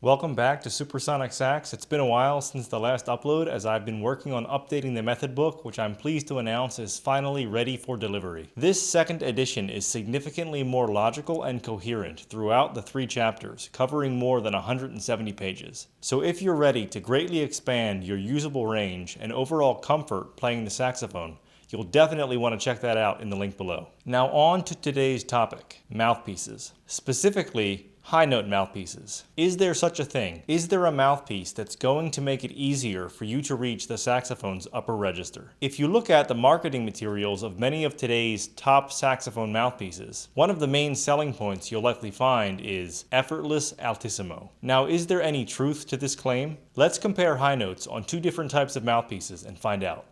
Welcome back to Supersonic Sax. It's been a while since the last upload as I've been working on updating the method book, which I'm pleased to announce is finally ready for delivery. This second edition is significantly more logical and coherent throughout the 3 chapters, covering more than 170 pages. So if you're ready to greatly expand your usable range and overall comfort playing the saxophone, you'll definitely want to check that out in the link below. Now on to today's topic, mouthpieces. Specifically, high note mouthpieces. Is there such a thing? Is there a mouthpiece that's going to make it easier for you to reach the saxophone's upper register? If you look at the marketing materials of many of today's top saxophone mouthpieces, one of the main selling points you'll likely find is effortless altissimo. Now, is there any truth to this claim? Let's compare high notes on 2 different types of mouthpieces and find out.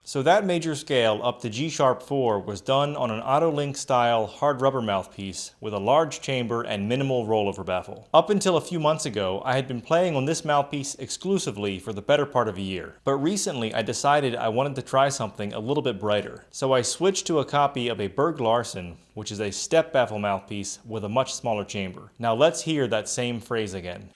So that major scale up to G-sharp 4 was done on an Auto-Link style hard rubber mouthpiece with a large chamber and minimal rollover baffle. Up until a few months ago, I had been playing on this mouthpiece exclusively for the better part of a year. But recently I decided I wanted to try something a little bit brighter. So I switched to a copy of a Berg Larsen, which is a step baffle mouthpiece with a much smaller chamber. Now let's hear that same phrase again.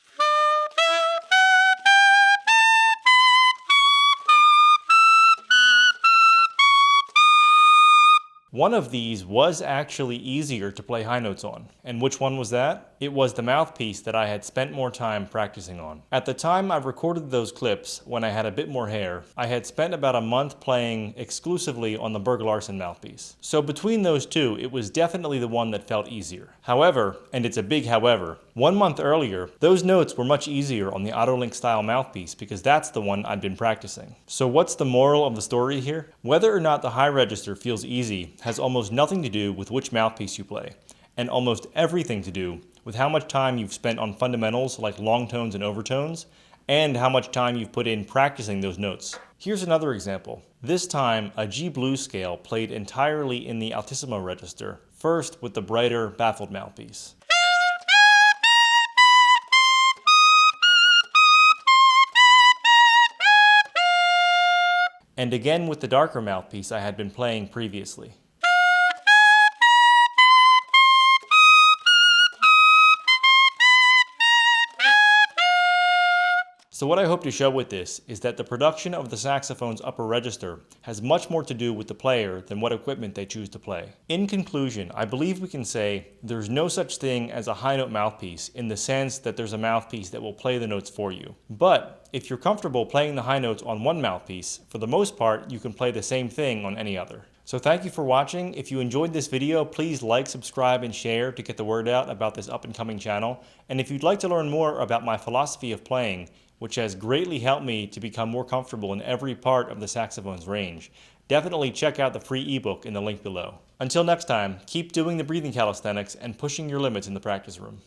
One of these was actually easier to play high notes on. And which one was that? It was the mouthpiece that I had spent more time practicing on. At the time I recorded those clips, when I had a bit more hair, I had spent about a month playing exclusively on the Berg Larsen mouthpiece. So between those two, it was definitely the one that felt easier. However, and it's a big however, 1 month earlier, those notes were much easier on the Auto-Link style mouthpiece because that's the one I'd been practicing. So what's the moral of the story here? Whether or not the high register feels easy has almost nothing to do with which mouthpiece you play, and almost everything to do with how much time you've spent on fundamentals like long tones and overtones, and how much time you've put in practicing those notes. Here's another example. This time, a G blues scale played entirely in the Altissimo register, first with the brighter baffled mouthpiece. And again with the darker mouthpiece I had been playing previously. So what I hope to show with this is that the production of the saxophone's upper register has much more to do with the player than what equipment they choose to play. In conclusion, I believe we can say there's no such thing as a high note mouthpiece in the sense that there's a mouthpiece that will play the notes for you. But if you're comfortable playing the high notes on one mouthpiece, for the most part, you can play the same thing on any other. So thank you for watching. If you enjoyed this video, please like, subscribe, and share to get the word out about this up-and-coming channel. And if you'd like to learn more about my philosophy of playing, which has greatly helped me to become more comfortable in every part of the saxophone's range, definitely check out the free ebook in the link below. Until next time, keep doing the breathing calisthenics and pushing your limits in the practice room.